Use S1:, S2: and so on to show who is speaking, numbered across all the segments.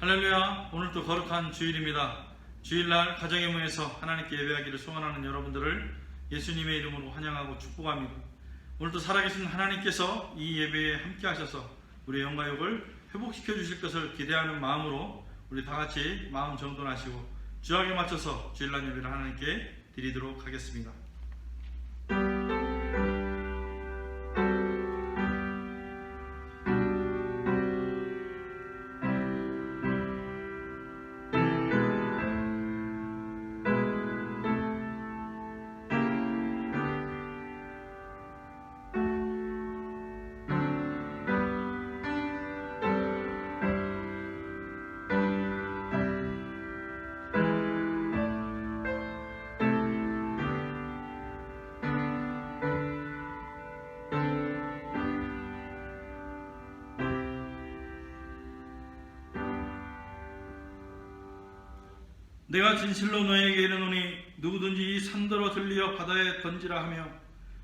S1: 할렐루야. 오늘도 거룩한 주일입니다. 주일날 가정의 문에서 하나님께 예배하기를 소원하는 여러분들을 예수님의 이름으로 환영하고 축복합니다. 오늘도 살아계신 하나님께서 이 예배에 함께 하셔서 우리의 영가욕을 회복시켜 주실 것을 기대하는 마음으로 우리 다같이 마음 정돈하시고 주약에 맞춰서 주일날 예배를 하나님께 드리도록 하겠습니다. 내가 진실로 너에게 이르노니 누구든지 이 산더러 들리어 바다에 던지라 하며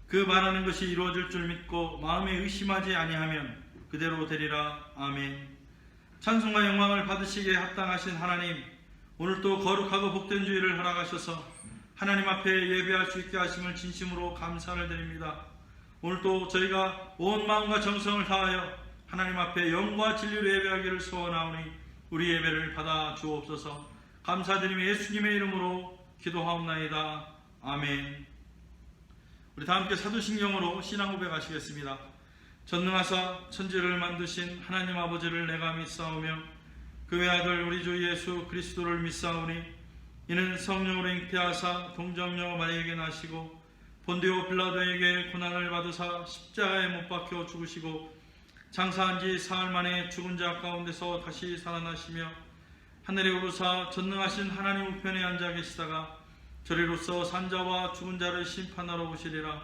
S1: 그 말하는 것이 이루어질 줄 믿고 마음에 의심하지 아니하면 그대로 되리라. 아멘. 찬송과 영광을 받으시기에 합당하신 하나님, 오늘도 거룩하고 복된 주일을 허락하셔서 하나님 앞에 예배할 수 있게 하심을 진심으로 감사를 드립니다. 오늘도 저희가 온 마음과 정성을 다하여 하나님 앞에 영과 진리로 예배하기를 소원하오니 우리 예배를 받아 주옵소서. 감사드리며 예수님의 이름으로 기도하옵나이다. 아멘. 우리 다 함께 사도신경으로 신앙 고백하시겠습니다. 전능하사 천지를 만드신 하나님 아버지를 내가 믿사오며 그 외아들 우리 주 예수 그리스도를 믿사오니 이는 성령으로 잉태하사 동정녀 마리에게 나시고 본디오 빌라도에게 고난을 받으사 십자가에 못 박혀 죽으시고 장사한 지 사흘 만에 죽은 자 가운데서 다시 살아나시며 하늘에 오르사 전능하신 하나님 우편에 앉아 계시다가 저리로서 산자와 죽은 자를 심판하러 오시리라.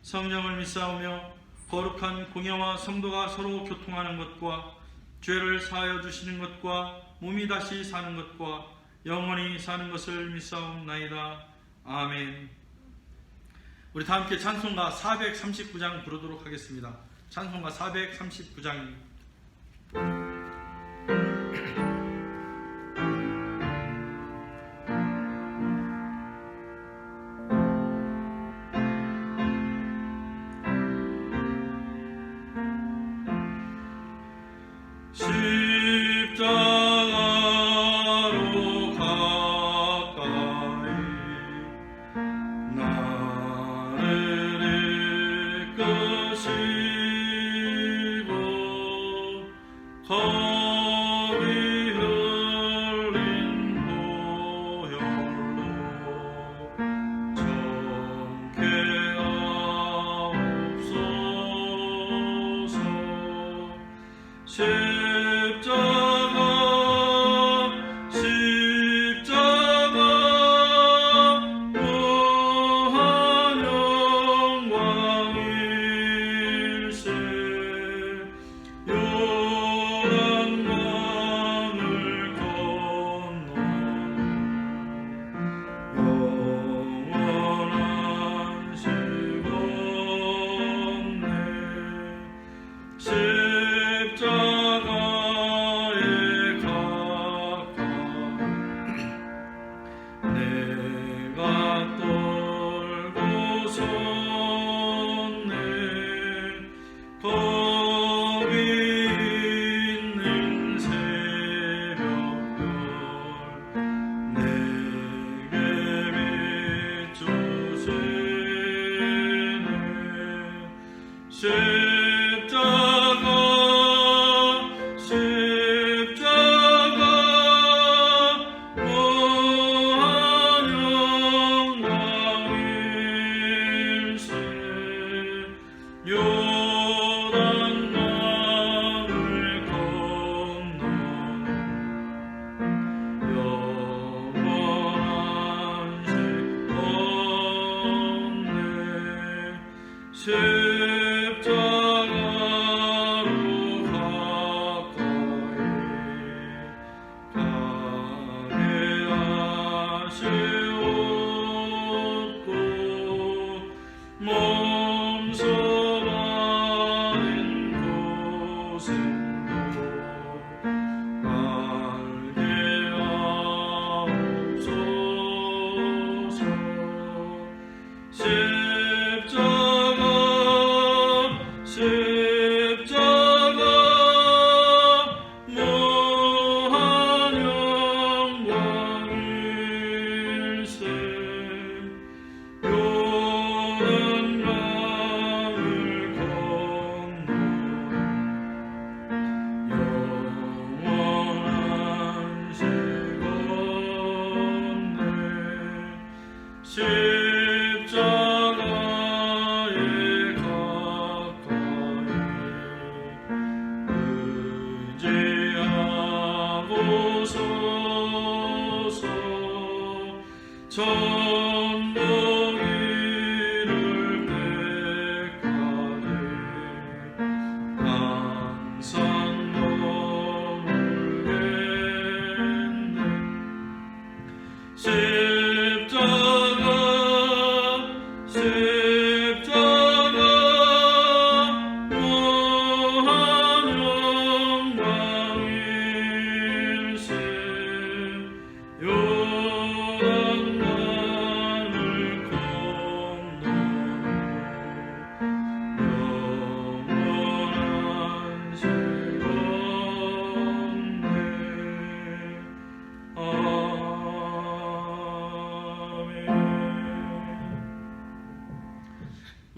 S1: 성령을 믿사오며 거룩한 공예와 성도가 서로 교통하는 것과 죄를 사하여 주시는 것과 몸이 다시 사는 것과 영원히 사는 것을 믿사옵나이다. 아멘. 우리 다 함께 찬송가 439장 부르도록 하겠습니다. 찬송가 439장입니다.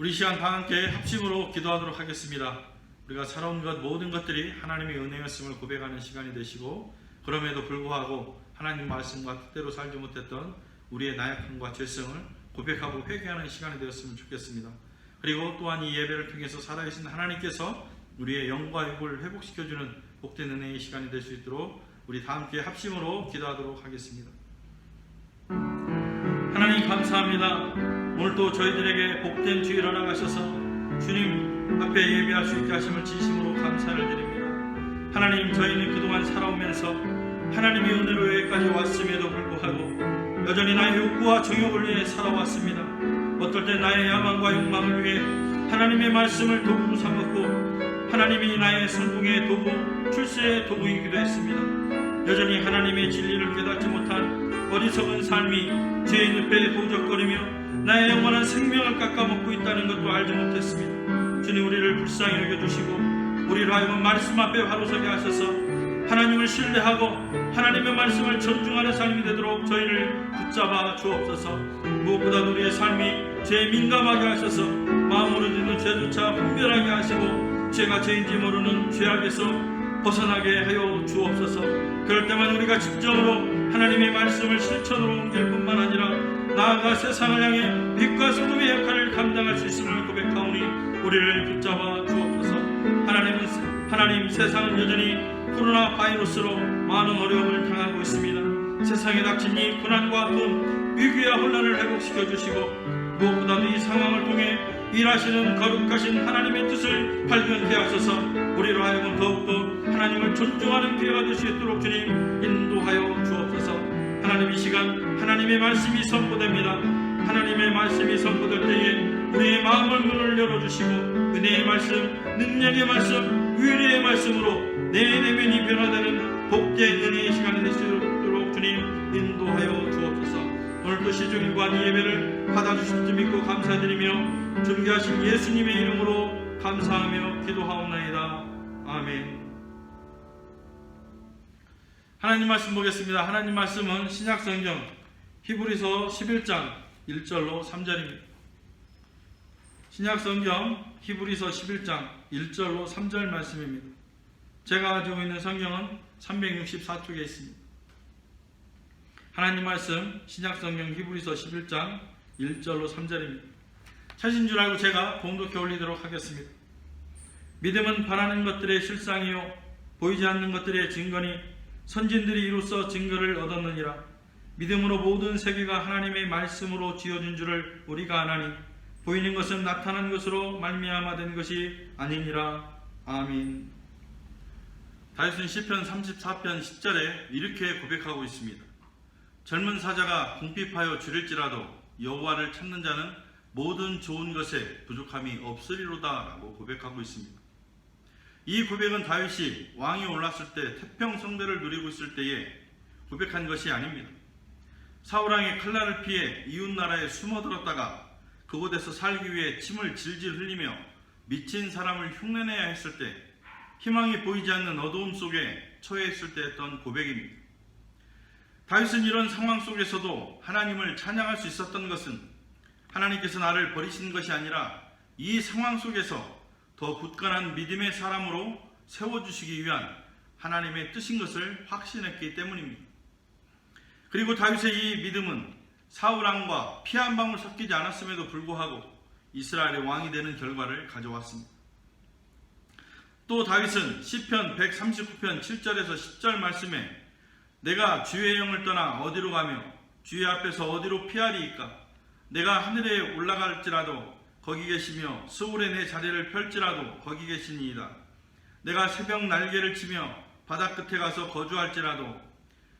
S1: 우리 시간 다 함께 합심으로 기도하도록 하겠습니다. 우리가 살아온 것 모든 것들이 하나님의 은혜였음을 고백하는 시간이 되시고, 그럼에도 불구하고 하나님 말씀과 뜻대로 살지 못했던 우리의 나약함과 죄성을 고백하고 회개하는 시간이 되었으면 좋겠습니다. 그리고 또한 이 예배를 통해서 살아계신 하나님께서 우리의 영과 육을 회복시켜주는 복된 은혜의 시간이 될 수 있도록 우리 다 함께 합심으로 기도하도록 하겠습니다. 하나님 감사합니다. 오늘도 저희들에게 복된 주일 허락하셔서 주님 앞에 예배할 수 있게 하심을 진심으로 감사를 드립니다. 하나님, 저희는 그동안 살아오면서 하나님의 은혜로 여기까지 왔음에도 불구하고 여전히 나의 욕구와 정욕을 위해 살아왔습니다. 어떨 때 나의 야망과 욕망을 위해 하나님의 말씀을 도구로 삼았고, 하나님이 나의 성공의 도구, 출세의 도구이기도 했습니다. 여전히 하나님의 진리를 깨닫지 못한 어리석은 삶이 죄의 늪에 도적거리며 나의 영원한 생명을 깎아먹고 있다는 것도 알지 못했습니다. 주님, 우리를 불쌍히 여겨주시고 우리로 하여금 말씀 앞에 바로서게 하셔서 하나님을 신뢰하고 하나님의 말씀을 존중하는 삶이 되도록 저희를 붙잡아 주옵소서. 무엇보다도 우리의 삶이 죄에 민감하게 하셔서 마음으로 짓는 죄조차 분별하게 하시고 죄가 죄인지 모르는 죄악에서 벗어나게 하여 주옵소서. 그럴 때만 우리가 직접으로 하나님의 말씀을 실천으로 옮길 뿐만 아니라 나아가 세상을 향해 빛과 소금의 역할을 감당할 수 있음을 고백하오니 우리를 붙잡아 주옵소서. 하나님, 세상은 여전히 코로나 바이러스로 많은 어려움을 당하고 있습니다. 세상에 닥친 이 고난과 아픔, 위기와 혼란을 회복시켜 주시고, 무엇보다도 이 상황을 통해 일하시는 거룩하신 하나님의 뜻을 발견케 하셔서 우리로 하여금 더욱더 하나님을 존중하는 기회가 될 수 있도록 주님 인도하여 주옵소서. 하나님, 이 시간 하나님의 말씀이 선포됩니다. 하나님의 말씀이 선포될 때에 우리의 마음을 문을 열어주시고 은혜의 말씀, 능력의 말씀, 위로의 말씀으로 내 내면이 변화되는 복된 은혜의 시간이 될 수 있도록 주님 인도하여 주옵소서. 오늘도 시종일관 이 예배를 받아주실 줄 믿고 감사드리며 존귀하신 예수님의 이름으로 감사하며 기도하옵나이다. 아멘. 하나님 말씀 보겠습니다. 하나님 말씀은 신약성경 히브리서 11장 1절로 3절입니다. 신약성경 히브리서 11장 1절로 3절 말씀입니다. 제가 가지고 있는 성경은 364쪽에 있습니다. 하나님 말씀 신약성경 히브리서 11장 1절로 3절입니다. 찾은 줄 알고 제가 봉독해 올리도록 하겠습니다. 믿음은 바라는 것들의 실상이요 보이지 않는 것들의 증거니 선진들이 이로써 증거를 얻었느니라. 믿음으로 모든 세계가 하나님의 말씀으로 지어진 줄을 우리가 아나니 보이는 것은 나타난 것으로 말미암아 된 것이 아니니라. 아멘. 다윗은 시편 34편 10절에 이렇게 고백하고 있습니다. 젊은 사자가 궁핍하여 줄일지라도 여호와를 찾는 자는 모든 좋은 것에 부족함이 없으리로다 라고 고백하고 있습니다. 이 고백은 다윗이 왕이 올랐을 때 태평성대를 누리고 있을 때에 고백한 것이 아닙니다. 사울왕의 칼날을 피해 이웃나라에 숨어들었다가 그곳에서 살기 위해 침을 질질 흘리며 미친 사람을 흉내내야 했을 때 희망이 보이지 않는 어두움 속에 처해있을 때 했던 고백입니다. 다윗은 이런 상황 속에서도 하나님을 찬양할 수 있었던 것은 하나님께서 나를 버리신 것이 아니라 이 상황 속에서 더 굳건한 믿음의 사람으로 세워주시기 위한 하나님의 뜻인 것을 확신했기 때문입니다. 그리고 다윗의 이 믿음은 사울왕과 피 한 방울 섞이지 않았음에도 불구하고 이스라엘의 왕이 되는 결과를 가져왔습니다. 또 다윗은 시편 139편 7절에서 10절 말씀에 내가 주의 영을 떠나 어디로 가며 주의 앞에서 어디로 피하리이까? 내가 하늘에 올라갈지라도 거기 계시며 스올에 내 자리를 펼지라도 거기 계시니이다. 내가 새벽 날개를 치며 바다 끝에 가서 거주할지라도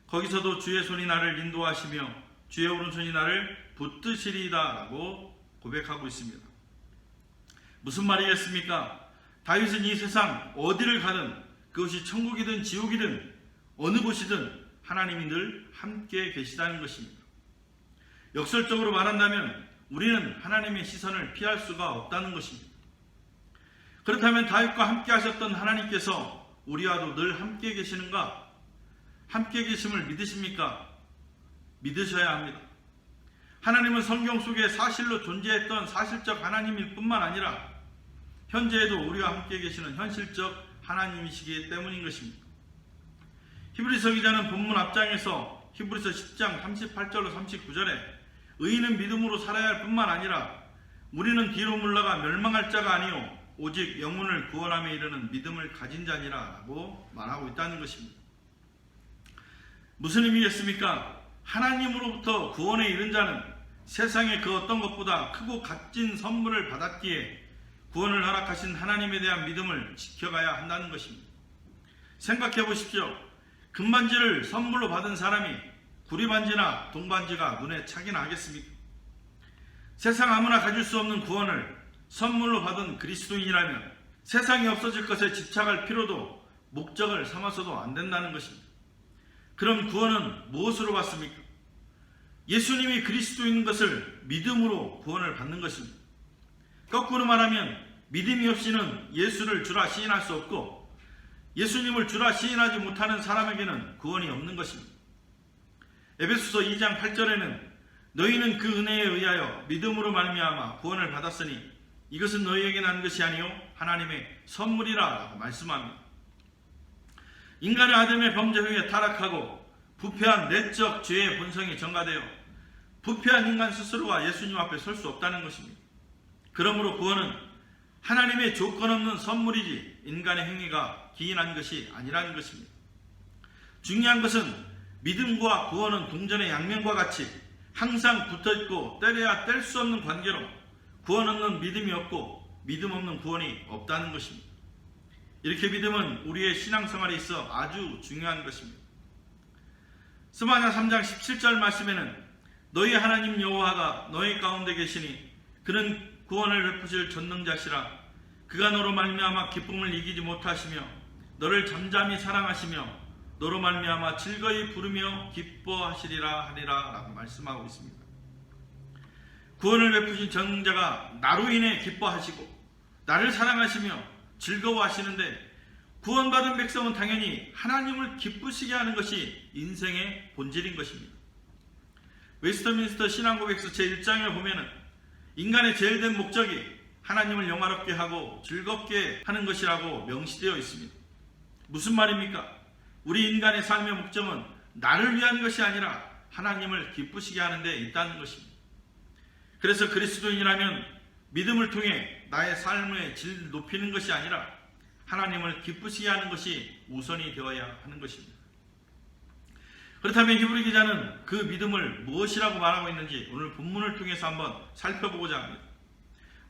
S1: 거기서도 주의 손이 나를 인도하시며 주의 오른손이 나를 붙드시리이다 라고 고백하고 있습니다. 무슨 말이겠습니까? 다윗은 이 세상 어디를 가든 그것이 천국이든 지옥이든 어느 곳이든 하나님이 늘 함께 계시다는 것입니다. 역설적으로 말한다면 우리는 하나님의 시선을 피할 수가 없다는 것입니다. 그렇다면 다윗과 함께 하셨던 하나님께서 우리와도 늘 함께 계시는가? 함께 계심을 믿으십니까? 믿으셔야 합니다. 하나님은 성경 속에 사실로 존재했던 사실적 하나님일 뿐만 아니라 현재에도 우리와 함께 계시는 현실적 하나님이시기 때문인 것입니다. 히브리서 기자는 본문 앞장에서 히브리서 10장 38절로 39절에 의인은 믿음으로 살아야 할 뿐만 아니라 우리는 뒤로 물러가 멸망할 자가 아니요 오직 영혼을 구원함에 이르는 믿음을 가진 자니라 라고 말하고 있다는 것입니다. 무슨 의미겠습니까? 하나님으로부터 구원에 이른 자는 세상의 그 어떤 것보다 크고 값진 선물을 받았기에 구원을 허락하신 하나님에 대한 믿음을 지켜가야 한다는 것입니다. 생각해 보십시오. 금반지를 선물로 받은 사람이 구리반지나 동반지가 눈에 차기나 하겠습니까? 세상 아무나 가질 수 없는 구원을 선물로 받은 그리스도인이라면 세상이 없어질 것에 집착할 필요도 목적을 삼아서도 안 된다는 것입니다. 그럼 구원은 무엇으로 받습니까? 예수님이 그리스도인 것을 믿음으로 구원을 받는 것입니다. 거꾸로 말하면 믿음이 없이는 예수를 주라 시인할 수 없고 예수님을 주라 시인하지 못하는 사람에게는 구원이 없는 것입니다. 에베소서 2장 8절에는 너희는 그 은혜에 의하여 믿음으로 말미암아 구원을 받았으니 이것은 너희에게 난 것이 아니요 하나님의 선물이라 라고 말씀합니다. 인간의 아담의 범죄 후에 타락하고 부패한 내적 죄의 본성이 전가되어 부패한 인간 스스로가 예수님 앞에 설 수 없다는 것입니다. 그러므로 구원은 하나님의 조건 없는 선물이지 인간의 행위가 기인한 것이 아니라는 것입니다. 중요한 것은 믿음과 구원은 동전의 양면과 같이 항상 붙어있고 떼려야 뗄 수 없는 관계로 구원 없는 믿음이 없고 믿음 없는 구원이 없다는 것입니다. 이렇게 믿음은 우리의 신앙생활에 있어 아주 중요한 것입니다. 스바냐 3장 17절 말씀에는 너희 하나님 여호와가 너희 가운데 계시니 그는 구원을 베푸실 전능자시라. 그가 너로 말미암아 기쁨을 이기지 못하시며 너를 잠잠히 사랑하시며 너로 말미암아 즐거이 부르며 기뻐하시리라 하리라 라고 말씀하고 있습니다. 구원을 베푸신 전능자가 나로 인해 기뻐하시고 나를 사랑하시며 즐거워하시는데 구원받은 백성은 당연히 하나님을 기쁘시게 하는 것이 인생의 본질인 것입니다. 웨스트민스터 신앙고백서 제1장에 보면은 인간의 제일 된 목적이 하나님을 영화롭게 하고 즐겁게 하는 것이라고 명시되어 있습니다. 무슨 말입니까? 우리 인간의 삶의 목적은 나를 위한 것이 아니라 하나님을 기쁘시게 하는 데 있다는 것입니다. 그래서 그리스도인이라면 믿음을 통해 나의 삶의 질 높이는 것이 아니라 하나님을 기쁘시게 하는 것이 우선이 되어야 하는 것입니다. 그렇다면 히브리 기자는 그 믿음을 무엇이라고 말하고 있는지 오늘 본문을 통해서 한번 살펴보고자 합니다.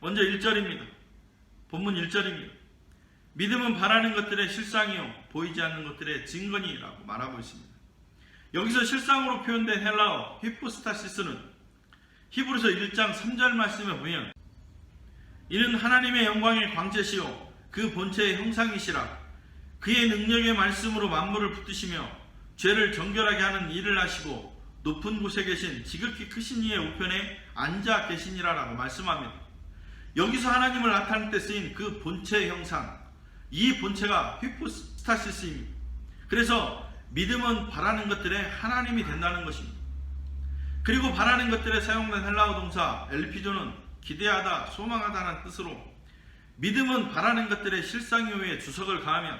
S1: 먼저 1절입니다. 본문 1절입니다. 믿음은 바라는 것들의 실상이요 보이지 않는 것들의 증거니라고 말하고 있습니다. 여기서 실상으로 표현된 헬라어 히포스타시스는 히브리서 1장 3절 말씀에 보면 이는 하나님의 영광의 광채시요 그 본체의 형상이시라. 그의 능력의 말씀으로 만물을 붙드시며 죄를 정결하게 하는 일을 하시고 높은 곳에 계신 지극히 크신 이의 우편에 앉아 계시니라 라고 말씀합니다. 여기서 하나님을 나타낼 때 쓰인 그 본체의 형상, 이 본체가 히포스타시스입니다. 그래서 믿음은 바라는 것들의 하나님이 된다는 것입니다. 그리고 바라는 것들에 사용된 헬라어 동사 엘피조는 기대하다, 소망하다는 뜻으로 믿음은 바라는 것들의 실상요에 주석을 가하면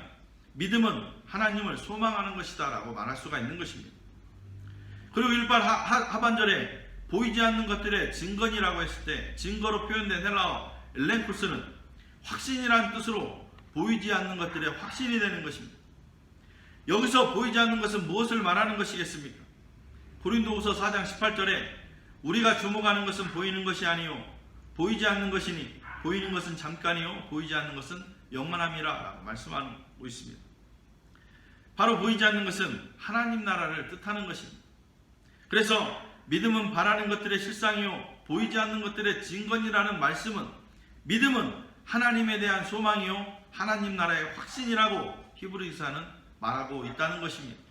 S1: 믿음은 하나님을 소망하는 것이다 라고 말할 수가 있는 것입니다. 그리고 1발 하반절에 보이지 않는 것들의 증거니라고 했을 때 증거로 표현된 헬라어 엘렌쿠스는 확신이라는 뜻으로 보이지 않는 것들의 확신이 되는 것입니다. 여기서 보이지 않는 것은 무엇을 말하는 것이겠습니까? 고린도후서 4장 18절에 우리가 주목하는 것은 보이는 것이 아니요 보이지 않는 것이니 보이는 것은 잠깐이요 보이지 않는 것은 영원함이라 라고 말씀하고 있습니다. 바로 보이지 않는 것은 하나님 나라를 뜻하는 것입니다. 그래서 믿음은 바라는 것들의 실상이요 보이지 않는 것들의 증거니라는 말씀은 믿음은 하나님에 대한 소망이요 하나님 나라의 확신이라고 히브리서는 말하고 있다는 것입니다.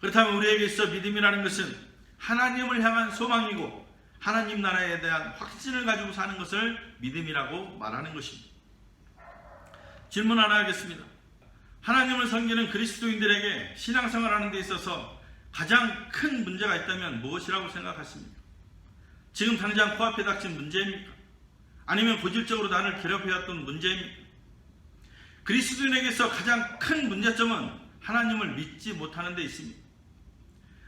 S1: 그렇다면 우리에게 있어 믿음이라는 것은 하나님을 향한 소망이고 하나님 나라에 대한 확신을 가지고 사는 것을 믿음이라고 말하는 것입니다. 질문 하나 하겠습니다. 하나님을 섬기는 그리스도인들에게 신앙생활하는 데 있어서 가장 큰 문제가 있다면 무엇이라고 생각하십니까? 지금 당장 코앞에 닥친 문제입니까? 아니면 고질적으로 나를 괴롭혀왔던 문제입니까? 그리스도인에게서 가장 큰 문제점은 하나님을 믿지 못하는 데 있습니다.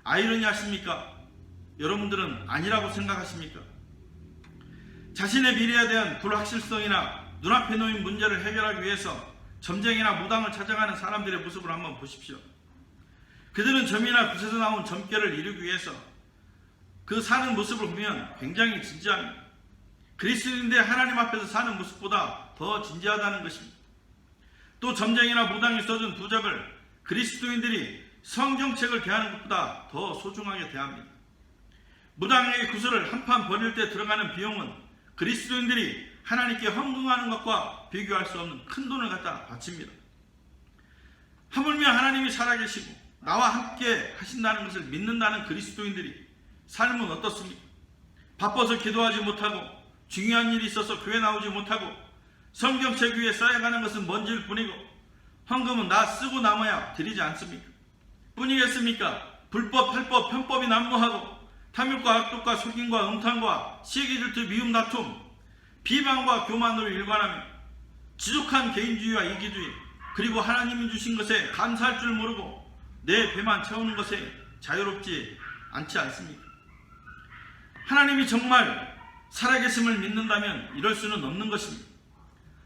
S1: 아이러니하십니까? 여러분들은 아니라고 생각하십니까? 자신의 미래에 대한 불확실성이나 눈앞에 놓인 문제를 해결하기 위해서 점쟁이나 무당을 찾아가는 사람들의 모습을 한번 보십시오. 그들은 점이나 굿에서 나온 점괘를 이루기 위해서 그 사는 모습을 보면 굉장히 진지합니다. 그리스도인인데 하나님 앞에서 사는 모습보다 더 진지하다는 것입니다. 또 점쟁이나 무당이 써준 부적을 그리스도인들이 성경책을 대하는 것보다 더 소중하게 대합니다. 무당에게 구슬을 한 판 버릴 때 들어가는 비용은 그리스도인들이 하나님께 헌금하는 것과 비교할 수 없는 큰 돈을 갖다 바칩니다. 하물며 하나님이 살아계시고 나와 함께 하신다는 것을 믿는다는 그리스도인들이 삶은 어떻습니까? 바빠서 기도하지 못하고 중요한 일이 있어서 교회 나오지 못하고 성경책 위에 쌓여가는 것은 먼지일 뿐이고 헌금은 나 쓰고 남아야 드리지 않습니까? 뿐이겠습니까? 불법, 탈법, 편법이 난무하고 탐욕과 악독과 속임과 음탕과 시기 질투, 미움, 다툼, 비방과 교만으로 일관하며 지독한 개인주의와 이기주의, 그리고 하나님이 주신 것에 감사할 줄 모르고 내 배만 채우는 것에 자유롭지 않지 않습니까? 하나님이 정말 살아계심을 믿는다면 이럴 수는 없는 것입니다.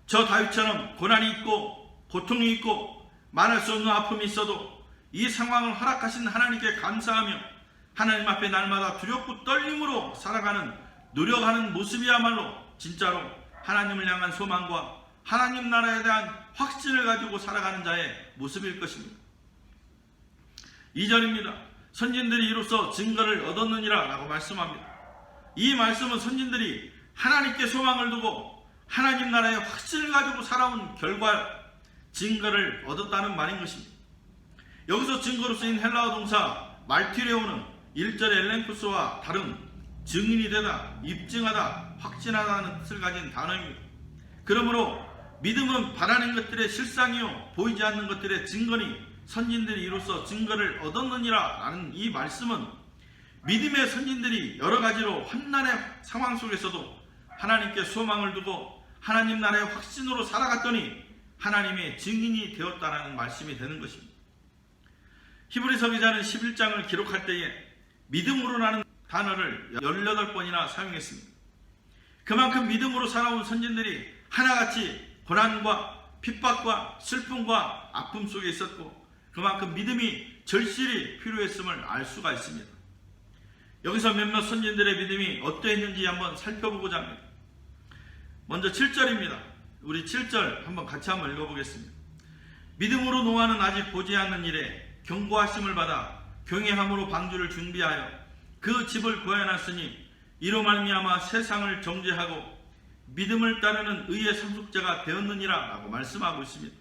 S1: 저 다윗처럼 고난이 있고 고통이 있고 말할 수 없는 아픔이 있어도 이 상황을 허락하신 하나님께 감사하며 하나님 앞에 날마다 두렵고 떨림으로 살아가는 노력하는 모습이야말로 진짜로 하나님을 향한 소망과 하나님 나라에 대한 확신을 가지고 살아가는 자의 모습일 것입니다. 2절입니다. 선진들이 이로써 증거를 얻었느니라 라고 말씀합니다. 이 말씀은 선진들이 하나님께 소망을 두고 하나님 나라의 확신을 가지고 살아온 결과 증거를 얻었다는 말인 것입니다. 여기서 증거로 쓰인 헬라어 동사 말티레오는 1절의 엘렌쿠스와 다른 증인이 되다, 입증하다, 확신하다는 뜻을 가진 단어입니다. 그러므로 믿음은 바라는 것들의 실상이요 보이지 않는 것들의 증거니 선진들이 이로써 증거를 얻었느니라 라는 이 말씀은 믿음의 선진들이 여러 가지로 환난의 상황 속에서도 하나님께 소망을 두고 하나님 나라의 확신으로 살아갔더니 하나님의 증인이 되었다라는 말씀이 되는 것입니다. 히브리서 기자는 11장을 기록할 때에 믿음으로라는 단어를 18번이나 사용했습니다. 그만큼 믿음으로 살아온 선진들이 하나같이 고난과 핍박과 슬픔과 아픔 속에 있었고 그만큼 믿음이 절실히 필요했음을 알 수가 있습니다. 여기서 몇몇 선진들의 믿음이 어떠했는지 한번 살펴보고자 합니다. 먼저 7절입니다. 우리 7절 한번 같이 한번 읽어보겠습니다. 믿음으로 노아는 아직 보지 않는 일에 경고하심을 받아 경외함으로 방주를 준비하여 그 집을 구해놨으니 이로 말미암아 세상을 정죄하고 믿음을 따르는 의의 상속자가 되었느니라 라고 말씀하고 있습니다.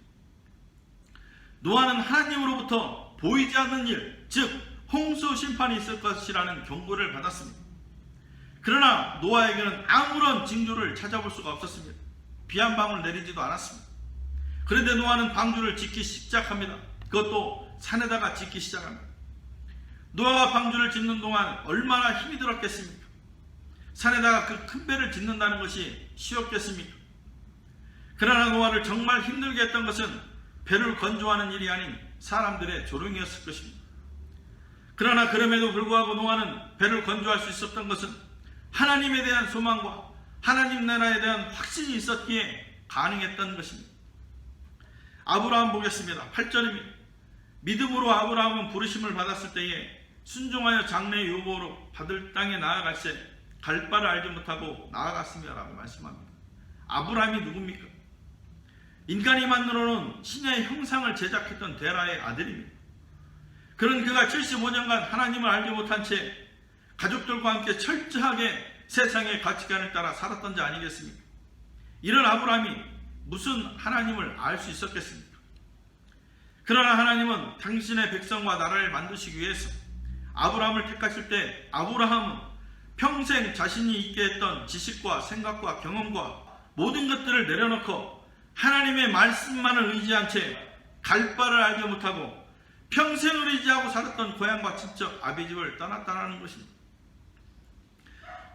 S1: 노아는 하나님으로부터 보이지 않는 일, 즉 홍수 심판이 있을 것이라는 경고를 받았습니다. 그러나 노아에게는 아무런 징조를 찾아볼 수가 없었습니다. 비 한 방울 내리지도 않았습니다. 그런데 노아는 방주를 짓기 시작합니다. 그것도 산에다가 짓기 시작합니다. 노아가 방주를 짓는 동안 얼마나 힘이 들었겠습니까? 산에다가 그 큰 배를 짓는다는 것이 쉬웠겠습니까? 그러나 노아를 정말 힘들게 했던 것은 배를 건조하는 일이 아닌 사람들의 조롱이었을 것입니다. 그러나 그럼에도 불구하고 노아는 배를 건조할 수 있었던 것은 하나님에 대한 소망과 하나님 나라에 대한 확신이 있었기에 가능했던 것입니다. 아브라함 보겠습니다. 8절입니다. 믿음으로 아브라함은 부르심을 받았을 때에 순종하여 장래의 요보로 받을 땅에 나아갈새 갈 바를 알지 못하고 나아갔으며 라고 말씀합니다. 아브라함이 누굽니까? 인간이만으로는 신의 형상을 제작했던 데라의 아들입니다. 그런 그가 75년간 하나님을 알지 못한 채 가족들과 함께 철저하게 세상의 가치관을 따라 살았던 자 아니겠습니까? 이런 아브라함이 무슨 하나님을 알 수 있었겠습니까? 그러나 하나님은 당신의 백성과 나라를 만드시기 위해서 아브라함을 택하실 때 아브라함은 평생 자신이 있게 했던 지식과 생각과 경험과 모든 것들을 내려놓고 하나님의 말씀만을 의지한 채 갈 바를 알지 못하고 평생을 의지하고 살았던 고향과 친척 아비집을 떠났다는 것입니다.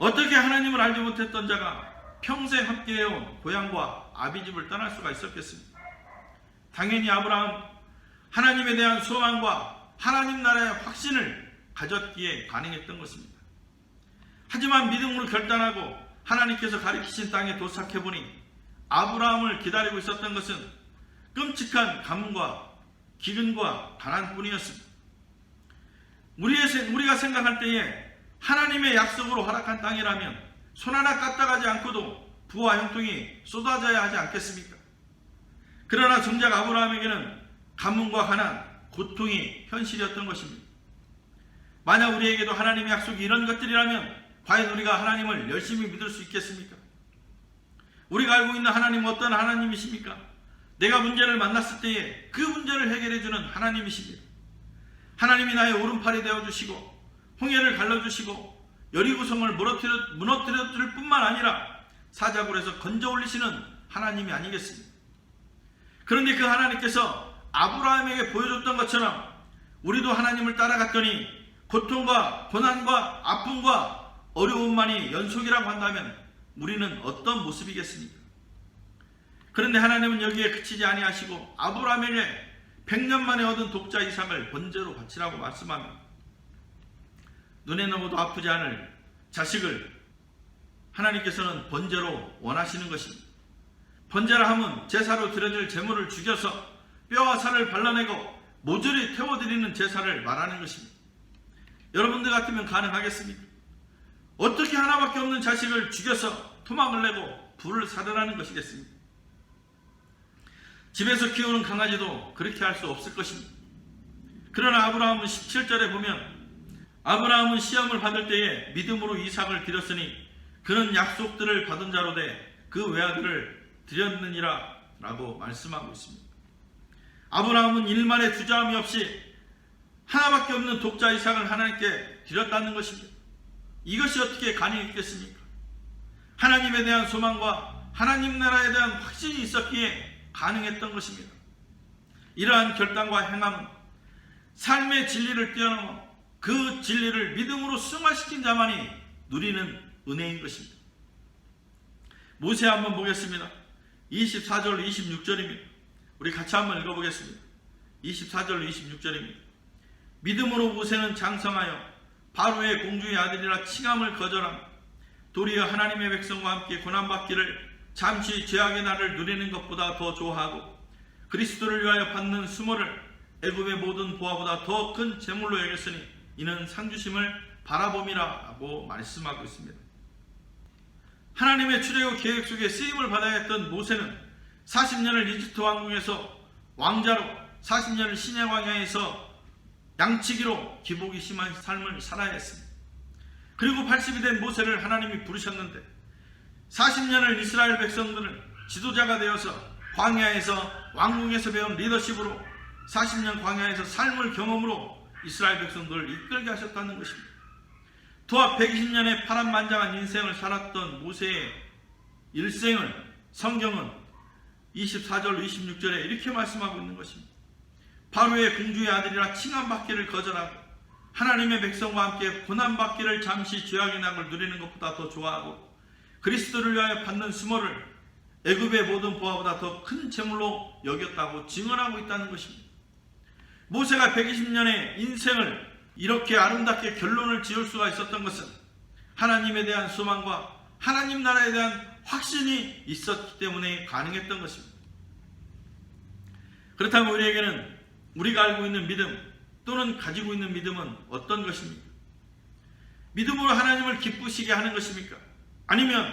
S1: 어떻게 하나님을 알지 못했던 자가 평생 함께해온 고향과 아비집을 떠날 수가 있었겠습니까? 당연히 아브라함 하나님에 대한 소망과 하나님 나라의 확신을 가졌기에 가능했던 것입니다. 하지만 믿음으로 결단하고 하나님께서 가리키신 땅에 도착해보니 아브라함을 기다리고 있었던 것은 끔찍한 가뭄과 기근과 가난뿐이었습니다. 우리가 생각할 때에 하나님의 약속으로 허락한 땅이라면 손 하나 까딱하지 않고도 부와 형통이 쏟아져야 하지 않겠습니까? 그러나 정작 아브라함에게는 가뭄과 가난, 고통이 현실이었던 것입니다. 만약 우리에게도 하나님의 약속이 이런 것들이라면 과연 우리가 하나님을 열심히 믿을 수 있겠습니까? 우리가 알고 있는 하나님은 어떤 하나님이십니까? 내가 문제를 만났을 때에 그 문제를 해결해주는 하나님이십니다. 하나님이 나의 오른팔이 되어주시고 홍해를 갈라주시고 여리고성을 무너뜨려 줄 뿐만 아니라 사자굴에서 건져 올리시는 하나님이 아니겠습니까? 그런데 그 하나님께서 아브라함에게 보여줬던 것처럼 우리도 하나님을 따라갔더니 고통과 고난과 아픔과 어려움만이 연속이라고 한다면 우리는 어떤 모습이겠습니까? 그런데 하나님은 여기에 그치지 아니하시고 아브라함에게 100년 만에 얻은 독자 이삭을 번제로 바치라고 말씀하며 눈에 넣어도 아프지 않을 자식을 하나님께서는 번제로 원하시는 것입니다. 번제라 함은 제사로 드려질 제물을 죽여서 뼈와 살을 발라내고 모조리 태워드리는 제사를 말하는 것입니다. 여러분들 같으면 가능하겠습니까? 어떻게 하나밖에 없는 자식을 죽여서 토막을 내고 불을 살으라는 것이겠습니까? 집에서 키우는 강아지도 그렇게 할 수 없을 것입니다. 그러나 아브라함은 17절에 보면 아브라함은 시험을 받을 때에 믿음으로 이삭을 드렸으니 그는 약속들을 받은 자로 돼 그 외아들을 드렸느니라 라고 말씀하고 있습니다. 아브라함은 일말의 주저함이 없이 하나밖에 없는 독자 이삭을 하나님께 드렸다는 것입니다. 이것이 어떻게 가능했겠습니까? 하나님에 대한 소망과 하나님 나라에 대한 확신이 있었기에 가능했던 것입니다. 이러한 결단과 행함은 삶의 진리를 뛰어넘어 그 진리를 믿음으로 승화시킨 자만이 누리는 은혜인 것입니다. 모세 한번 보겠습니다. 24절 26절입니다. 우리 같이 한번 읽어보겠습니다. 24절 26절입니다. 믿음으로 모세는 장성하여 바로의 공주의 아들이라 칭함을 거절하며 도리어 하나님의 백성과 함께 고난받기를 잠시 죄악의 날을 누리는 것보다 더 좋아하고 그리스도를 위하여 받는 수모를 애굽의 모든 보화보다 더 큰 재물로 여겼으니 이는 상주심을 바라봄이라고 말씀하고 있습니다. 하나님의 출애굽 계획 속에 쓰임을 받아야 했던 모세는 40년을 이집트 왕궁에서 왕자로 40년을 시내 광야에서 양치기로 기복이 심한 삶을 살아야 했습니다. 그리고 80이 된 모세를 하나님이 부르셨는데 40년을 이스라엘 백성들을 지도자가 되어서 광야에서 왕궁에서 배운 리더십으로 40년 광야에서 삶을 경험으로 이스라엘 백성들을 이끌게 하셨다는 것입니다. 도합 120년의 파란만장한 인생을 살았던 모세의 일생을 성경은 24절 26절에 이렇게 말씀하고 있는 것입니다. 바로의 공주의 아들이라 칭함받기를 거절하고 하나님의 백성과 함께 고난받기를 잠시 죄악의 낙을 누리는 것보다 더 좋아하고 그리스도를 위하여 받는 수모를 애굽의 모든 보화보다 더 큰 재물로 여겼다고 증언하고 있다는 것입니다. 모세가 120년의 인생을 이렇게 아름답게 결론을 지을 수가 있었던 것은 하나님에 대한 소망과 하나님 나라에 대한 확신이 있었기 때문에 가능했던 것입니다. 그렇다면 우리에게는 우리가 알고 있는 믿음 또는 가지고 있는 믿음은 어떤 것입니까? 믿음으로 하나님을 기쁘시게 하는 것입니까? 아니면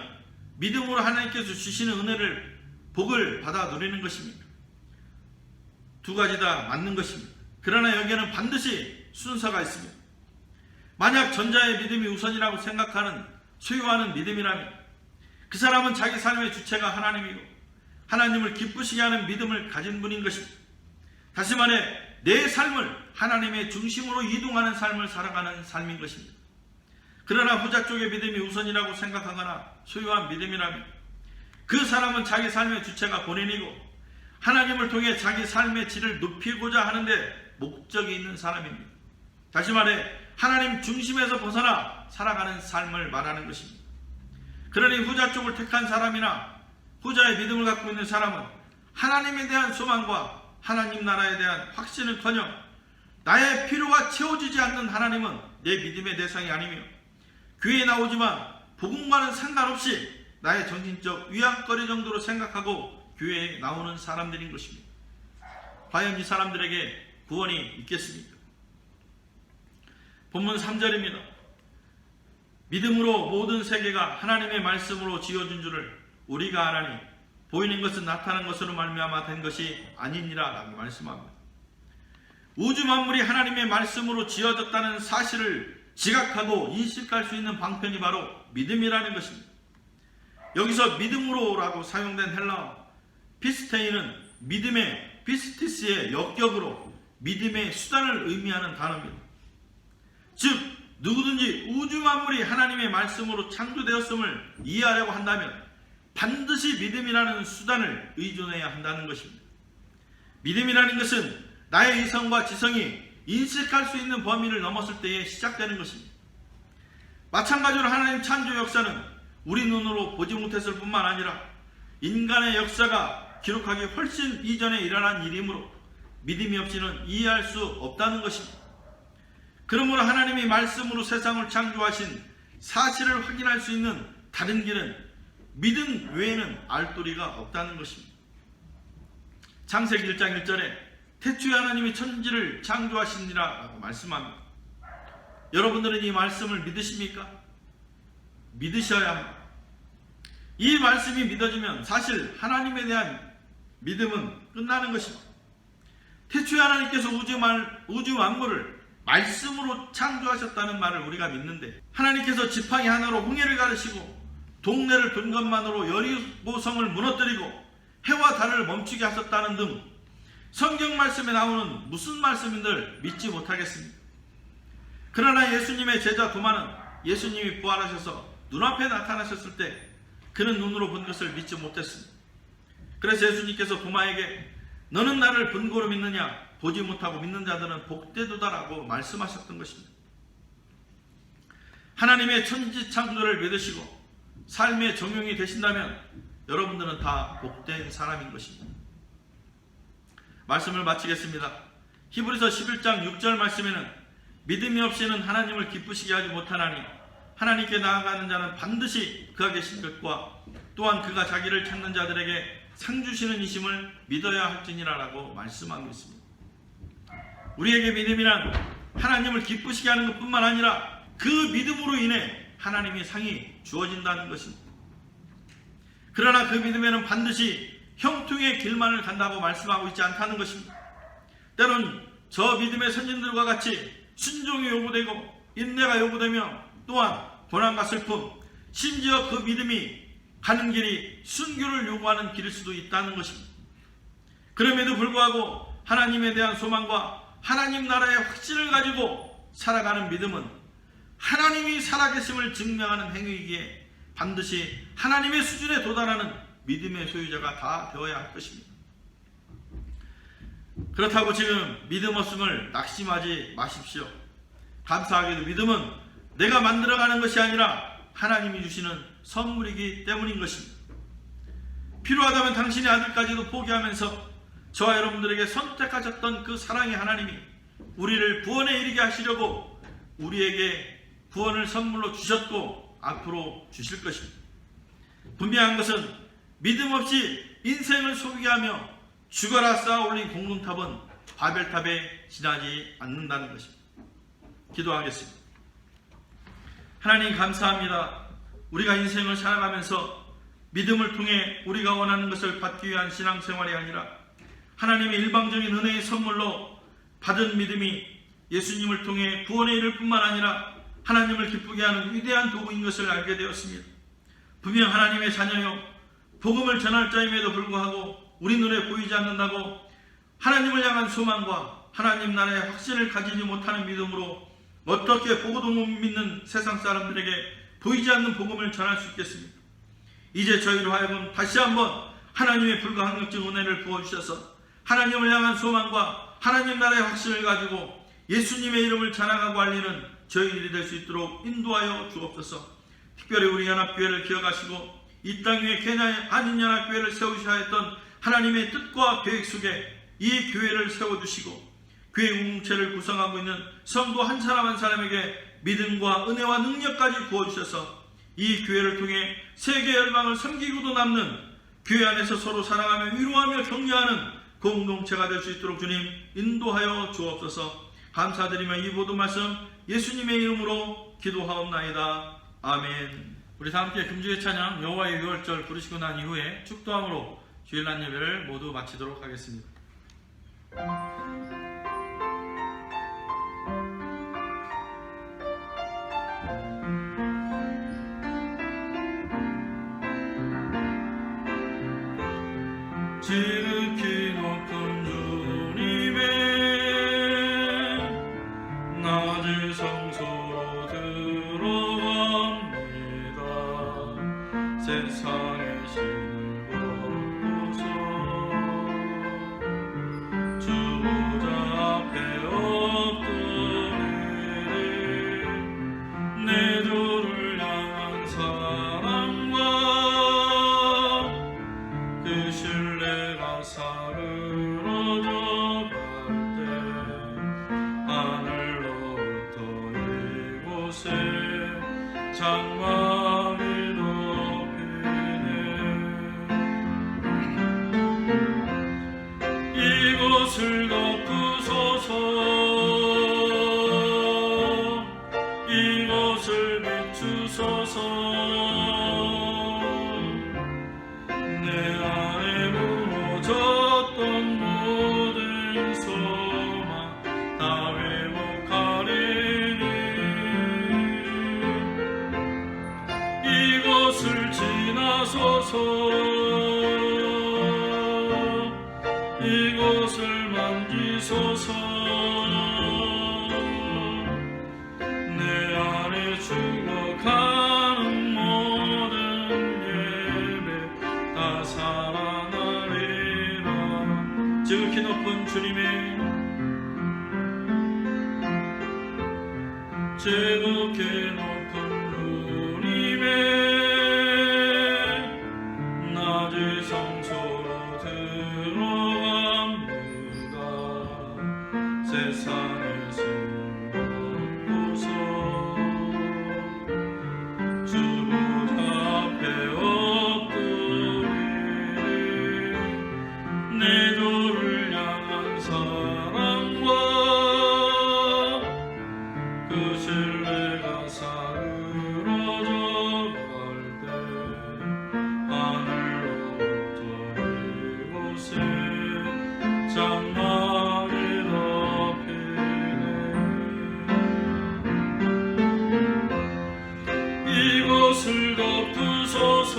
S1: 믿음으로 하나님께서 주시는 은혜를 복을 받아 누리는 것입니까? 두 가지 다 맞는 것입니다. 그러나 여기에는 반드시 순서가 있습니다. 만약 전자의 믿음이 우선이라고 생각하는 소유하는 믿음이라면 그 사람은 자기 삶의 주체가 하나님이고 하나님을 기쁘시게 하는 믿음을 가진 분인 것입니다. 다시 말해 내 삶을 하나님의 중심으로 이동하는 삶을 살아가는 삶인 것입니다. 그러나 후자 쪽의 믿음이 우선이라고 생각하거나 소유한 믿음이라면 그 사람은 자기 삶의 주체가 본인이고 하나님을 통해 자기 삶의 질을 높이고자 하는데 목적이 있는 사람입니다. 다시 말해 하나님 중심에서 벗어나 살아가는 삶을 말하는 것입니다. 그러니 후자 쪽을 택한 사람이나 후자의 믿음을 갖고 있는 사람은 하나님에 대한 소망과 하나님 나라에 대한 확신은커녕 나의 필요가 채워지지 않는 하나님은 내 믿음의 대상이 아니며 교회에 나오지만 복음과는 상관없이 나의 정신적 위안거리 정도로 생각하고 교회에 나오는 사람들인 것입니다. 과연 이 사람들에게 구원이 있겠습니까? 본문 3절입니다. 믿음으로 모든 세계가 하나님의 말씀으로 지어진 줄을 우리가 아나니 보이는 것은 나타난 것으로 말미암아 된 것이 아니니라 라고 말씀합니다. 우주 만물이 하나님의 말씀으로 지어졌다는 사실을 지각하고 인식할 수 있는 방편이 바로 믿음이라는 것입니다. 여기서 믿음으로라고 사용된 헬라어 피스테이는 믿음의 피스티스의 역격으로 믿음의 수단을 의미하는 단어입니다. 즉 누구든지 우주 만물이 하나님의 말씀으로 창조되었음을 이해하려고 한다면 반드시 믿음이라는 수단을 의존해야 한다는 것입니다. 믿음이라는 것은 나의 이성과 지성이 인식할 수 있는 범위를 넘었을 때에 시작되는 것입니다. 마찬가지로 하나님 창조 역사는 우리 눈으로 보지 못했을 뿐만 아니라 인간의 역사가 기록하기 훨씬 이전에 일어난 일이므로 믿음이 없이는 이해할 수 없다는 것입니다. 그러므로 하나님이 말씀으로 세상을 창조하신 사실을 확인할 수 있는 다른 길은 믿음 외에는 알 도리가 없다는 것입니다. 창세기 1장 1절에 태초에 하나님이 천지를 창조하시니라 라고 말씀합니다. 여러분들은 이 말씀을 믿으십니까? 믿으셔야 합니다. 이 말씀이 믿어지면 사실 하나님에 대한 믿음은 끝나는 것입니다. 태초에 하나님께서 우주 만물을 말씀으로 창조하셨다는 말을 우리가 믿는데 하나님께서 지팡이 하나로 홍해를 가르시고 동네를 돈 것만으로 여리고성을 무너뜨리고 해와 달을 멈추게 하셨다는 등 성경 말씀에 나오는 무슨 말씀인들 믿지 못하겠습니다. 그러나 예수님의 제자 도마는 예수님이 부활하셔서 눈앞에 나타나셨을 때 그는 눈으로 본 것을 믿지 못했습니다. 그래서 예수님께서 도마에게 너는 나를 본고로 믿느냐? 보지 못하고 믿는 자들은 복되도다라고 말씀하셨던 것입니다. 하나님의 천지 창조를 믿으시고 삶의 적용이 되신다면 여러분들은 다 복된 사람인 것입니다. 말씀을 마치겠습니다. 히브리서 11장 6절 말씀에는 믿음이 없이는 하나님을 기쁘시게 하지 못하나니 하나님께 나아가는 자는 반드시 그가 계신 것과 또한 그가 자기를 찾는 자들에게 상 주시는 이심을 믿어야 할지니라 라고 말씀하고 있습니다. 우리에게 믿음이란 하나님을 기쁘시게 하는 것뿐만 아니라 그 믿음으로 인해 하나님의 상이 주어진다는 것입니다. 그러나 그 믿음에는 반드시 형통의 길만을 간다고 말씀하고 있지 않다는 것입니다. 때론 저 믿음의 선진들과 같이 순종이 요구되고 인내가 요구되며 또한 고난과 슬픔, 심지어 그 믿음이 가는 길이 순교를 요구하는 길일 수도 있다는 것입니다. 그럼에도 불구하고 하나님에 대한 소망과 하나님 나라의 확신을 가지고 살아가는 믿음은 하나님이 살아계심을 증명하는 행위이기에 반드시 하나님의 수준에 도달하는 믿음의 소유자가 다 되어야 할 것입니다. 그렇다고 지금 믿음 없음을 낙심하지 마십시오. 감사하게도 믿음은 내가 만들어가는 것이 아니라 하나님이 주시는 선물이기 때문인 것입니다. 필요하다면 당신의 아들까지도 포기하면서 저와 여러분들에게 선택하셨던 그 사랑의 하나님이 우리를 구원에 이르게 하시려고 우리에게 구원을 선물로 주셨고 앞으로 주실 것입니다. 분명한 것은 믿음 없이 인생을 소비하며 죽어라 쌓아 올린 공동탑은 바벨탑에 지나지 않는다는 것입니다. 기도하겠습니다. 하나님 감사합니다. 우리가 인생을 살아가면서 믿음을 통해 우리가 원하는 것을 받기 위한 신앙생활이 아니라 하나님의 일방적인 은혜의 선물로 받은 믿음이 예수님을 통해 구원에 이를 뿐만 아니라 하나님을 기쁘게 하는 위대한 도구인 것을 알게 되었습니다. 분명 하나님의 자녀요 복음을 전할 자임에도 불구하고 우리 눈에 보이지 않는다고 하나님을 향한 소망과 하나님 나라의 확신을 가지지 못하는 믿음으로 어떻게 보고도 못 믿는 세상 사람들에게 보이지 않는 복음을 전할 수 있겠습니까? 이제 저희로 하여금 다시 한번 하나님의 불가항력적 은혜를 부어주셔서 하나님을 향한 소망과 하나님 나라의 확신을 가지고 예수님의 이름을 자랑하고 알리는 저희 일이 될 수 있도록 인도하여 주옵소서. 특별히 우리 연합교회를 기억하시고 이 땅 위에 개냐 아닌 연합교회를 세우셔야 했던 하나님의 뜻과 계획 속에 이 교회를 세워주시고 교회 공동체를 구성하고 있는 성도 한 사람 한 사람에게 믿음과 은혜와 능력까지 부어주셔서 이 교회를 통해 세계 열방을 섬기고도 남는 교회 안에서 서로 사랑하며 위로하며 격려하는 공동체가 될 수 있도록 주님 인도하여 주옵소서. 감사드리며 이 모든 말씀 예수님의 이름으로 기도하옵나이다. 아멘. 우리 다 함께 금주의 찬양 여호와의 유월절 부르시고 난 이후에 축도함으로 주일날 예배를 모두 마치도록 하겠습니다. 지극히 높은 주님의 낮은 성소로 들어갑니다. 세상의 신을 벗고서 주 보좌 앞에 엎드리리. 내 주를 향한 사랑과 그 신뢰가 사그러져 갈 때 하늘로부터 이곳에 장막이 덮이네. 이곳을 덮으소서. 이곳을 비추소서. 내 안에 무너졌던 모든 소망 다 회복하리니. 이곳을 지나소서. 이곳을 만지소서. 내 안에 죽어가는 모든 예배 다 살아나리라. 지극히 높은 주님의 지극히 높은 주님의 낮은 성소로 들어갑니다. 세상의 신을 벗고서 주 보좌 앞에 엎드리리. 내 주를 향한 사랑과 그 신뢰가 사그러져 갈 때 하늘로부터 이곳에 장막이 덮이네. 이곳을 덮으소서.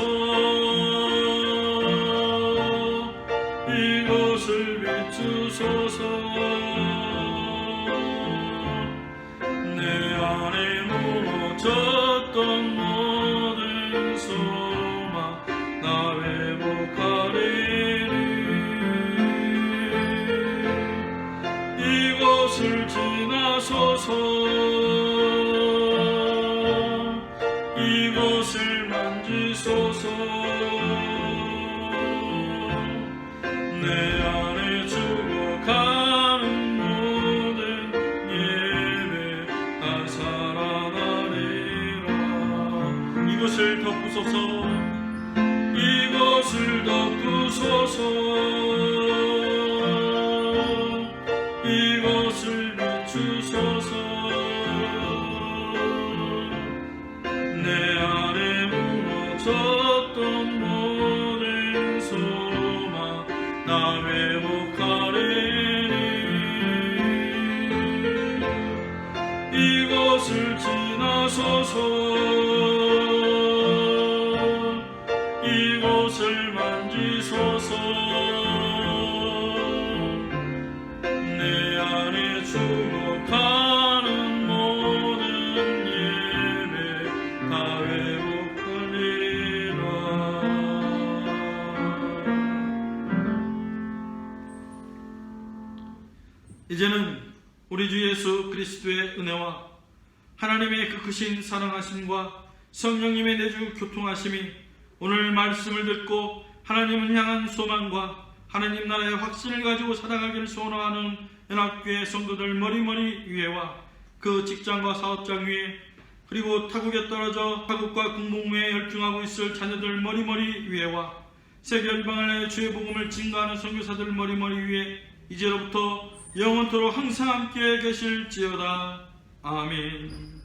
S1: 이곳을 비추소서. 내 안에 무너졌던 모든 소망 나 회복하리니. 이곳을 지나소서. 이곳을 만지소서. 내 안에 죽어가는 모든 예배 다 살아나리라. 이곳을 덮으소서. 이곳을 덮으소서. 이곳을 비추소서. 내 안에 무너졌던 모든 소망 나 회복하리니. 이곳을 지나소서. 이곳을 만지소서. 내 안에 죽어가는 모든 예배 다 회복하리라. 이제는 우리 주 예수 그리스도의 은혜와 하나님의 그 크신 사랑하심과 성령님의 내주 교통하심이 오늘 말씀을 듣고 하나님을 향한 소망과 하나님 나라의 확신을 가지고 살아가기를 소원하는 연합교회 성도들 머리머리 위에와 그 직장과 사업장 위에, 그리고 타국에 떨어져 타국과 군복무에 열중하고 있을 자녀들 머리머리 위에와 세계 열방을 내 주의 복음을 증거하는 선교사들 머리머리 위에 이제로부터 영원토록 항상 함께 계실지어다. 아멘.